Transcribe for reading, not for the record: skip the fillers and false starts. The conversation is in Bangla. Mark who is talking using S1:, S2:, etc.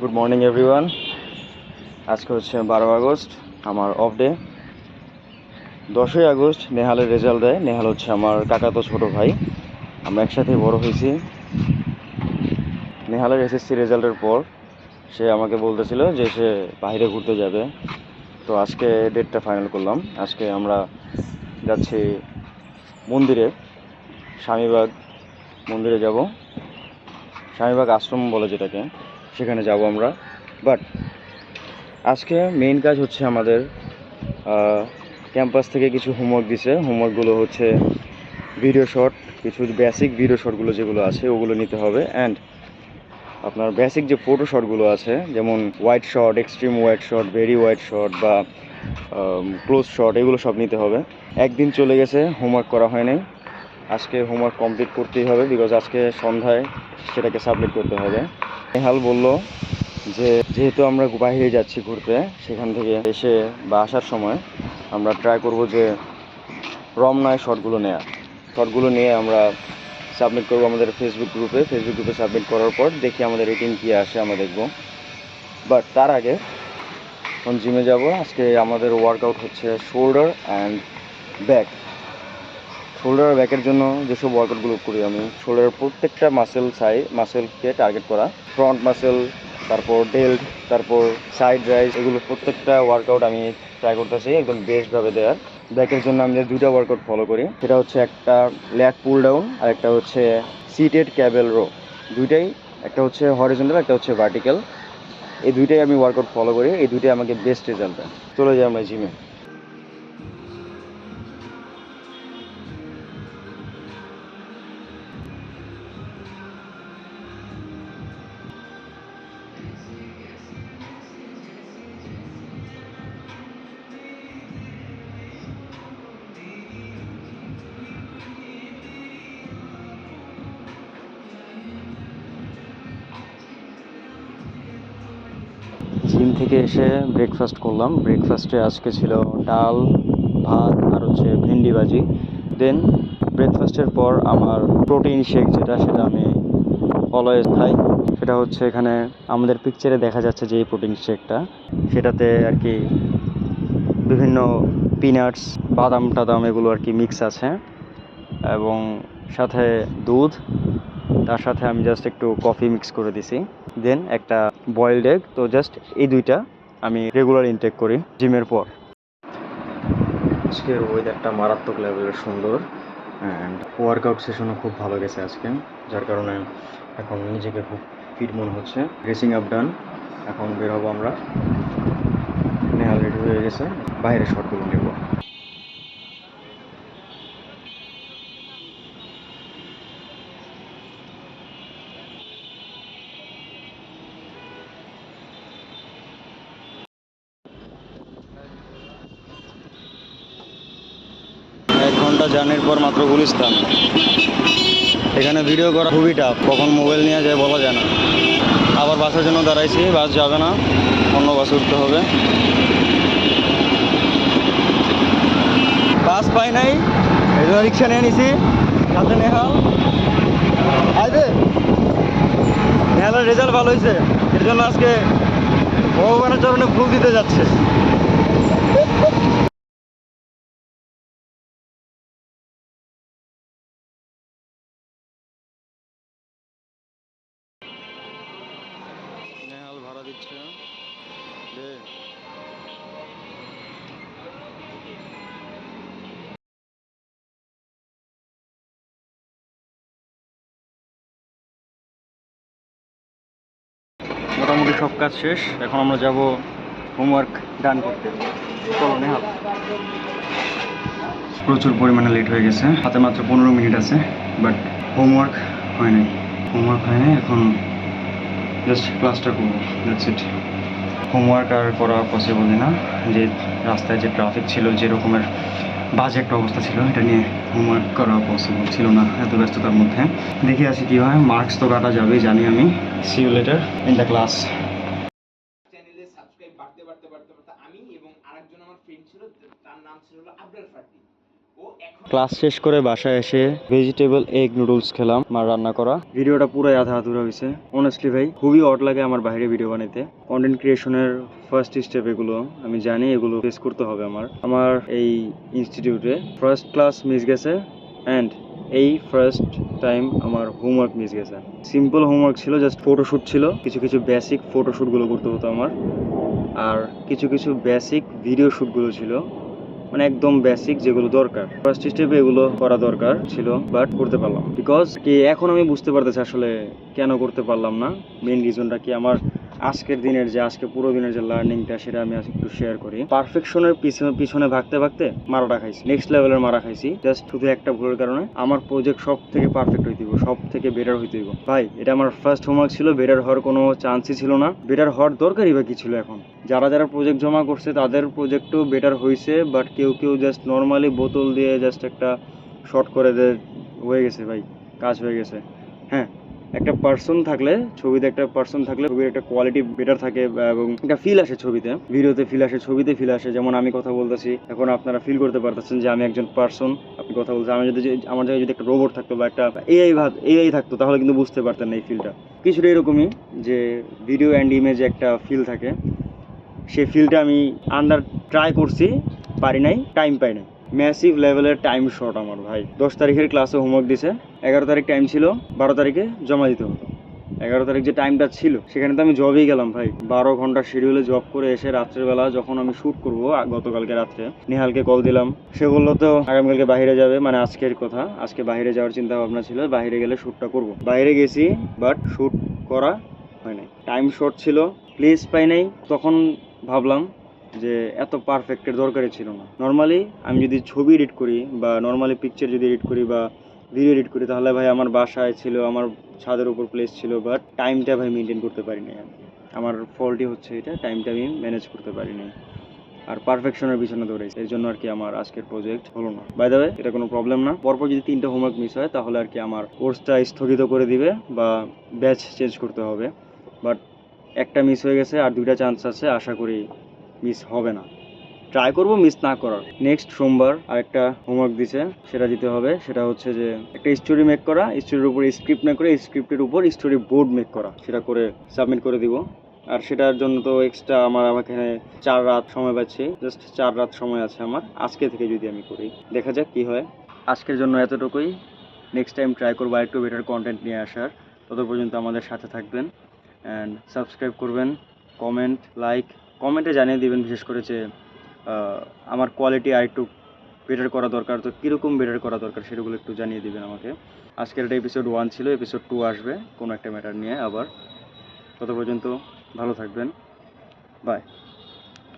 S1: Good morning everyone. আজকে হচ্ছে 12 আগস্ট, আমার অফ ডে। 10ই আগস্ট নেহালের রেজাল্ট দেয়। নেহাল হচ্ছে আমার কাকাতো ছোট ভাই, আমরা একসাথেই বড় হয়েছি। নেহালের এসএসসি রেজাল্টের পর সে আমাকে বলতেছিল যে সে বাইরে ঘুরতে যাবে। তো আজকে ডেটটা ফাইনাল করলাম। আজকে আমরা যাচ্ছি মন্দিরে, স্বামীবাগ মন্দিরে যাব। স্বামীবাগ আশ্রম বলে যেটাকে, সেখানে যাব আমরা। বাট আজকে মেইন কাজ হচ্ছে আমাদের ক্যাম্পাস থেকে কিছু হোমওয়ার্ক দিছে। হোমওয়ার্কগুলো হচ্ছে ভিডিও শট, কিছু বেসিক ভিডিও শটগুলো যেগুলো আছে ওগুলো নিতে হবে। অ্যান্ড আপনার বেসিক যে ফটো শটগুলো আছে, যেমন wide shot, extreme wide shot, very wide shot বা ক্লোজ শট, এগুলো সব নিতে হবে। একদিন চলে গেছে, হোমওয়ার্ক করা হয় নাই। আজকে হোমওয়ার্ক কমপ্লিট করতেই হবে, বিকজ আজকে সন্ধ্যায় সেটাকে সাবমিট করতে হবে। নেহাল বলল যে যেহেতু আমরা বাইরে যাচ্ছি ঘুরতে, সেখান থেকে এসে বা আসার সময় আমরা ট্রাই করব যে রমনায় শটগুলো নিয়ে আমরা সাবমিট করব আমাদের ফেসবুক গ্রুপে সাবমিট করার পর দেখি আমাদের রেটিং কী আসে, আমরা দেখব। বাট তার আগে এখন জিমে যাব। আজকে আমাদের ওয়ার্কআউট হচ্ছে শোল্ডার অ্যান্ড ব্যাক। শোল্ডার আর ব্যাকের জন্য যেসব ওয়ার্কআউটগুলো করি আমি, শোল্ডারের প্রত্যেকটা মাসেলকে টার্গেট করা, ফ্রন্ট মাসেল, তারপর ডেল্ট, তারপর সাইড রাইজ, এগুলো প্রত্যেকটা ওয়ার্কআউট আমি ট্রাই করতেছি একদম বেস্টভাবে দেওয়ার। ব্যাকের জন্য আমি যে দুইটা ওয়ার্কআউট ফলো করি, সেটা হচ্ছে একটা ল্যাট পুল ডাউন আর একটা হচ্ছে সিটেড ক্যাবেল রো। দুইটাই, একটা হচ্ছে হরিজন্টাল, একটা হচ্ছে ভার্টিক্যাল। এই দুইটাই আমি ওয়ার্কআউট ফলো করি, এই দুইটাই আমাকে বেস্ট রেজাল্ট দেয়। চলে যাই আমরা জিমে। জিম থেকে এসে ব্রেকফাস্ট করলাম। ব্রেকফাস্টে আজকে ছিল ডাল, ভাত আর হচ্ছে ভেন্ডি ভাজি। দেন ব্রেকফাস্টের পর আমার প্রোটিন শেক সেটা আমি অলওয়েজ খাই। সেটা হচ্ছে এখানে আমাদের পিকচারে দেখা যাচ্ছে যে এই প্রোটিন শেকটা, সেটাতে আর কি বিভিন্ন পিনাটস, বাদাম টাদাম এগুলো আর কি মিক্স আছে, এবং সাথে দুধ, তার সাথে আমি জাস্ট একটু কফি মিক্স করে দিছি। দেন একটা বয়েলড এগ। তো জাস্ট এই দুইটা আমি রেগুলার ইনটেক করি জিমের পর। আজকের ওয়েদারটা মারাত্মক লেভেলের সুন্দর, অ্যান্ড ওয়ার্কআউট সেশনও খুব ভালো গেছে আজকে, যার কারণে এখন নিজেকে খুব ফিট মনে হচ্ছে। ড্রেসিং আপ ডান, এখন বের হবো আমরা। নেহাল রেডি হয়ে গেছে, বাইরে শটগুলো নেব। এক ঘন্টা জার্নির পর মাত্র গুলিস্তান। এখানে ভিডিও করা খুবই টাফ, কখন মোবাইল নিয়ে যায় বলা যায় না। আবার বাসের জন্য দাঁড়াইছি, বাস যাবে না, অন্য বাসে উঠতে হবে। বাস পাই নাই, এই জন্য রিক্সা নিয়ে নিছি। সাথে নেহালের রেজাল্ট ভালো হয়েছে, এর জন্য আজকে ভগবানের চরণে ফুল দিতে যাচ্ছে। নেহাল ভাড়া দিচ্ছে। মোটামুটি সব কাজ শেষ, এখন আমরা যাব হোমওয়ার্ক ডান করতে। চলো নেহাল। প্রচুর পরিমাণে লেট হয়ে গেছে, হাতে মাত্র 15 মিনিট আছে, বাট হোমওয়ার্ক হয় নাই। এখন জাস্ট ক্লাসটা করবো, দ্যাটস ইট। হোমওয়ার্ক আর করা পসিবল না, যে রাস্তায় যে ট্রাফিক ছিল, যে রকমের বাজে একটা অবস্থা ছিল, এটা নিয়ে হোমওয়ার্ক করা পসিবল ছিল না এত ব্যস্ততার মধ্যে। দেখে আসি কী হয়। মার্কস তো কাটা যাবে জানি আমি। See you later in the class.
S2: চ্যানেলে সাবস্ক্রাইব বাড়তে বাড়তে বাড়তে বাড়তে আমি এবং আরেকজন আমার ফ্রেন্ড ছিল, তার নাম ছিল হলো আবরার ফার্দি। ও
S1: ক্লাস শেষ করে বাসায় এসে ভেজিটেবল এগ নুডলস খেলাম, মার রান্না করা। ভিডিওটা পুরোই আধা আধুরা হয়েছে অনেস্টলি ভাই, খুবই অড লাগে আমার বাইরে ভিডিও বানাইতে। কন্টেন্ট ক্রিয়েশনের ফার্স্ট স্টেপ এগুলো, আমি জানি এগুলো ফেস করতে হবে আমার এই ইনস্টিটিউটে ফার্স্ট ক্লাস মিস গেছে অ্যান্ড এই ফার্স্ট টাইম আমার হোমওয়ার্ক মিস গেছে। সিম্পল হোমওয়ার্ক ছিল, জাস্ট ফটোশ্যুট ছিল, কিছু কিছু বেসিক ফটোশ্যুটগুলো করতে হতো আমার, আর কিছু কিছু বেসিক ভিডিও শ্যুটগুলো ছিল, মানে একদম বেসিক যেগুলো দরকার। ফার্স্ট স্টেপে এগুলো করা দরকার ছিল, বাট করতে পারলাম বিকজ কি এখন আমি বুঝতে পারতেছি আসলে কেন করতে পারলাম না। মেইন রিজনটা কি, আমার আজকে পুরো দিনের যে লার্নিংটা সেটা আমি আজকে একটু শেয়ার করি। পারফেকশনের পিছনে ভাগতে ভাগতে মারাটা খাইছি, নেক্সট লেভেলের মারা খাইছি, জাস্ট শুধু একটা ভুলের কারণে। আমার প্রজেক্ট সব থেকে পারফেক্ট হইতে হইব, সব থেকে বেটার হইতে হইব ভাই। এটা আমার ফার্স্ট হোমওয়ার্ক ছিল, বেটার হওয়ার কোনো চান্সই ছিল না। বেটার হওয়ার দরকারই বা কি ছিল? এখন যারা যারা প্রজেক্ট জমা করছে তাদের প্রজেক্টও বেটার হয়েছে, বাট কেউ কেউ জাস্ট নর্মালি বোতল দিয়ে জাস্ট একটা শর্ট করে হয়ে গেছে ভাই, কাজ হয়ে গেছে। হ্যাঁ, একটা পার্সন থাকলে ছবিতে, একটা পার্সন থাকলে ছবির একটা কোয়ালিটি বেটার থাকে এবং একটা ফিল আসে ছবিতে, ভিডিওতে ফিল আসে, ছবিতে ফিল আসে। যেমন আমি কথা বলতেছি এখন, আপনারা ফিল করতে পারতেছেন যে আমি একজন পার্সন, আপনি কথা বলছেন। আমি যদি আমার জায়গায় যদি একটা রোবট থাকতো বা একটা এআই থাকতো তাহলে কিন্তু বুঝতে পারতেন না এই ফিলটা। কিছুটা এরকমই, যে ভিডিও অ্যান্ড ইমেজে একটা ফিল থাকে, সেই ফিলটা আমি ট্রাই করছি, পারি নাই, টাইম পাই নাই। ম্যাসিভ লেভেলের টাইম শর্ট আমার ভাই। 10 তারিখের ক্লাসে হোমওয়ার্ক দিছে, 11 তারিখ টাইম ছিল, 12 তারিখে জমা দিতে হতো। 11 তারিখ যে টাইমটা ছিল সেখানে তো আমি জবেই গেলাম ভাই। 12 ঘন্টা শিডিউলে জব করে এসে রাত্রের বেলা যখন আমি শ্যুট করবো, গতকালকে রাত্রে নেহালকে কল দিলাম, সে বললো তো আগামীকালকে বাইরে যাবে, মানে আজকের কথা, আজকে বাইরে যাওয়ার চিন্তা ভাবনা ছিল, বাইরে গেলে শ্যুটটা করব। বাইরে গেছি বাট শ্যুট করা হয় নাই, টাইম শর্ট ছিল, প্লেস পাই নাই। তখন ভাবলাম যে এত পারফেক্টের দরকারই ছিল না। নর্মালি আমি যদি ছবি এডিট করি বা নর্মালি পিকচার যদি এডিট করি বা ভিডিও এডিট করি, তাহলে ভাই আমার বাসায় ছিল, আমার ছাদের উপর প্লেস ছিল, বাট টাইমটা ভাই মেনটেন করতে পারিনি আমি। আমার ফল্টই হচ্ছে এটা, টাইমটা আমি ম্যানেজ করতে পারিনি আর পারফেকশনের পিছনে দৌড়াইছি, এর জন্য আর কি আমার আজকের প্রজেক্ট হলো না। বাই দ্য ওয়ে, এটা কোনো প্রবলেম না। পরপর যদি 3টা হোমওয়ার্ক মিস হয় তাহলে আর কি আমার কোর্সটা স্থগিত করে দিবে বা ব্যাচ চেঞ্জ করতে হবে। বাট একটা মিস হয়ে গেছে, আর 2টা চান্স আছে, আশা করি মিস হবে না। ট্রাই করবো মিস না করার। নেক্সট সোমবার আরেকটা হোমওয়ার্ক দিছে, সেটা দিতে হবে। সেটা হচ্ছে যে একটা স্টোরি মেক করা, স্টোরির উপর স্ক্রিপ্ট মেক করে, স্ক্রিপ্টের উপর স্টোরি বোর্ড মেক করা, সেটা করে সাবমিট করে দিব। আর সেটার জন্য তো এক্সট্রা আমার এখানে 4 রাত সময় পাচ্ছি, জাস্ট 4 রাত সময় আছে আমার আজকে থেকে, যদি আমি করি দেখা যাক কি হয়। আজকের জন্য এতটুকুই, নেক্সট টাইম ট্রাই করবো আরেকটু বেটার কন্টেন্ট নিয়ে আসার। তত পর্যন্ত আমাদের সাথে থাকবেন অ্যান্ড সাবস্ক্রাইব করবেন, কমেন্ট, লাইক, কমেন্টে জানিয়ে দিবেন বিশেষ করে যে আমার কোয়ালিটি আর একটু বেটার করা দরকার, তো কীরকম বেটার করা দরকার সেগুলো একটু জানিয়ে দিবেন আমাকে। আজকের এটা এপিসোড 1 ছিল, এপিসোড 2 আসবে কোনো একটা ম্যাটার নিয়ে আবার। তত পর্যন্ত ভালো থাকবেন, বাই।